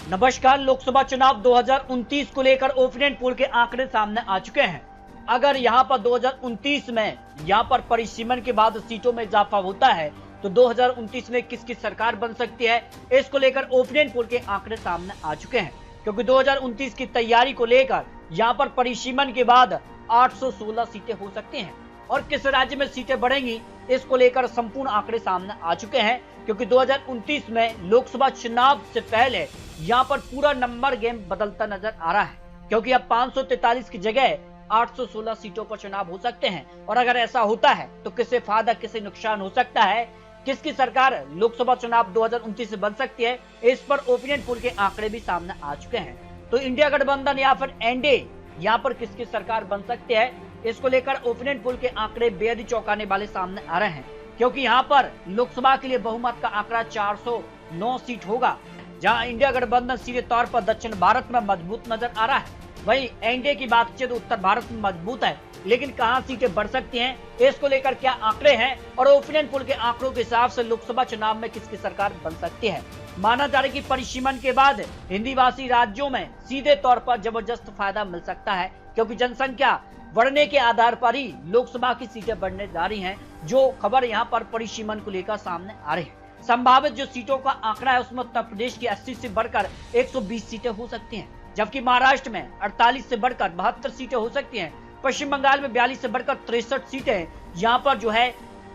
नमस्कार। लोकसभा चुनाव 2029 को लेकर ओपिनियन पोल के आंकड़े सामने आ चुके हैं। अगर यहां पर 2029 में यहां पर परिसीमन के बाद सीटों में इजाफा होता है तो 2029 में किसकी सरकार बन सकती है, इसको लेकर ओपिनियन पोल के आंकड़े सामने आ चुके हैं। क्योंकि 2029 की तैयारी को लेकर यहां पर परिसीमन के बाद 816 सीटें हो सकती हैं और किस राज्य में सीटें बढ़ेंगी इसको लेकर संपूर्ण आंकड़े सामने आ चुके हैं। क्योंकि 2029 में लोकसभा चुनाव से पहले यहाँ पर पूरा नंबर गेम बदलता नजर आ रहा है। क्योंकि अब 543 की जगह 816 सीटों पर चुनाव हो सकते हैं और अगर ऐसा होता है तो किसे फायदा किसे नुकसान हो सकता है, किसकी सरकार लोकसभा चुनाव 2029 से बन सकती है, इस पर ओपिनियन पोल के आंकड़े भी सामने आ चुके हैं। तो इंडिया गठबंधन या फिर एनडीए यहाँ पर किसकी सरकार बन सकती है, इसको लेकर ओपिनियन पोल के आंकड़े बेहद ही चौंकाने वाले सामने आ रहे हैं। क्योंकि यहाँ पर लोकसभा के लिए बहुमत का आंकड़ा 409 सीट होगा, जहां इंडिया गठबंधन सीधे तौर पर दक्षिण भारत में मजबूत नजर आ रहा है। वहीं एनडीए की बात की तो उत्तर भारत में मजबूत है, लेकिन कहां सीटें बढ़ सकती हैं, इसको लेकर क्या आंकड़े हैं और ओपिनियन पोल के आंकड़ों के हिसाब से लोकसभा चुनाव में किसकी सरकार बन सकती है। माना जा रहा है कि परिसीमन के बाद हिंदी भाषी राज्यों में सीधे तौर पर जबरदस्त फायदा मिल सकता है। क्योंकि जनसंख्या बढ़ने के आधार पर ही लोकसभा की सीटें बढ़ने जा रही हैं। जो खबर यहाँ पर परिसीमन को लेकर सामने आ रही है, संभावित जो सीटों का आंकड़ा है उसमें उत्तर प्रदेश की 80 से बढ़कर 120 सीटें हो सकती हैं, जबकि महाराष्ट्र में 48 से बढ़कर 72 सीटें हो सकती हैं। पश्चिम बंगाल में 42 से बढ़कर 63 सीटें यहाँ पर जो है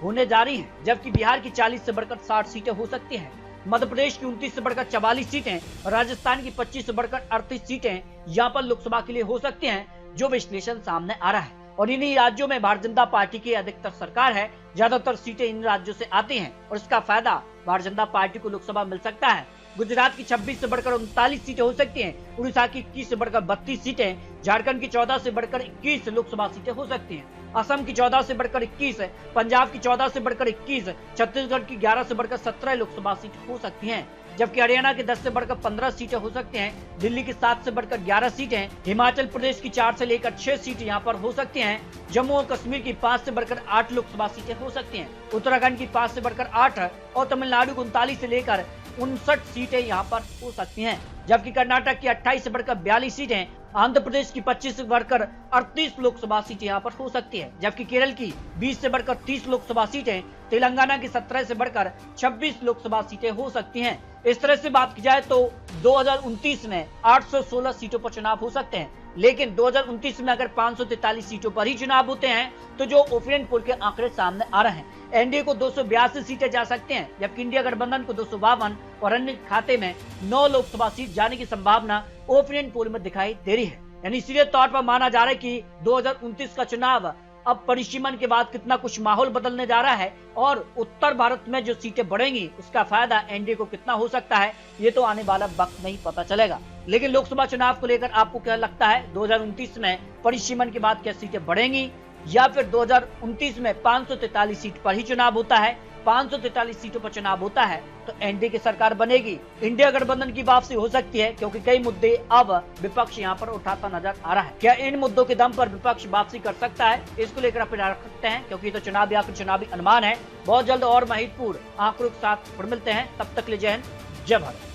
होने जा रही हैं, जबकि बिहार की 40 से बढ़कर 60 सीटें हो सकती हैं। मध्य प्रदेश की 29 से बढ़कर 44 सीटें और राजस्थान की 25 से बढ़कर 38 सीटें यहाँ पर लोकसभा के लिए हो सकती हैं, जो विश्लेषण सामने आ रहा है। और इन्हीं राज्यों में भारतीय जनता पार्टी की अधिकतर सरकार है, ज्यादातर सीटें इन राज्यों से आती हैं और इसका फायदा भारतीय जनता पार्टी को लोकसभा मिल सकता है। गुजरात की 26 से बढ़कर 39 सीटें हो सकती हैं, उड़ीसा की 21 से बढ़कर 32 सीटें, झारखंड की 14 से बढ़कर 21 लोकसभा सीटें हो सकती हैं, असम की 14 से बढ़कर 21, पंजाब की 14 से बढ़कर 21, छत्तीसगढ़ की 11 से बढ़कर 17 लोकसभा सीट हो सकती हैं, जबकि हरियाणा की 10 से बढ़कर 15 सीटें हो सकती हैं, दिल्ली की 7 से बढ़कर 11 सीटें, हिमाचल प्रदेश की 4 से लेकर 6 सीटें यहाँ पर हो सकती हैं, जम्मू और कश्मीर की 5 से बढ़कर 8 लोकसभा सीटें हो सकती हैं, उत्तराखंड की 5 से बढ़कर 8 और तमिलनाडु की 39 से लेकर 59 सीटें यहाँ पर हो सकती हैं, जबकि कर्नाटक की 28 से बढ़कर 42 सीटें, आंध्र प्रदेश की 25 से बढ़कर 38 लोकसभा सीटें यहाँ पर हो सकती है, जबकि केरल की 20 से बढ़कर 30 लोकसभा सीटें, तेलंगाना की 17 से बढ़कर 26 लोकसभा सीटें हो सकती हैं। इस तरह से बात की जाए तो 2029 में 816 सीटों पर चुनाव हो सकते हैं, लेकिन 2029 में अगर 543 सीटों पर ही चुनाव होते हैं तो जो ओपिनियन पोल के आंकड़े सामने आ रहे हैं, एनडीए को 282 सीटें जा सकते हैं, जबकि इंडिया गठबंधन को 252 और अन्य खाते में 9 लोकसभा सीट जाने की संभावना ओपिनियन पोल में दिखाई दे रही है। यानी सीधे तौर पर माना जा रहा है कि 2029 का चुनाव अब परिसीमन के बाद कितना कुछ माहौल बदलने जा रहा है और उत्तर भारत में जो सीटें बढ़ेंगी उसका फायदा एनडीए को कितना हो सकता है, ये तो आने वाला वक्त में ही पता चलेगा। लेकिन लोकसभा चुनाव को लेकर आपको क्या लगता है, 2029 में परिसीमन के बाद क्या सीटें बढ़ेंगी या फिर 2029 में 543 सीट पर ही चुनाव होता है, 543 सीटों पर चुनाव होता है तो एनडीए की सरकार बनेगी, इंडिया गठबंधन की वापसी हो सकती है? क्योंकि कई मुद्दे अब विपक्ष यहाँ पर उठाता नजर आ रहा है। क्या इन मुद्दों के दम पर विपक्ष वापसी कर सकता है, इसको लेकर आप रख सकते हैं, क्योंकि तो चुनाव या फिर चुनावी अनुमान है। बहुत जल्द और महत्वपूर्ण आंकड़ों के साथ फिर मिलते हैं, तब तक ले जय हिंद, जय भारत।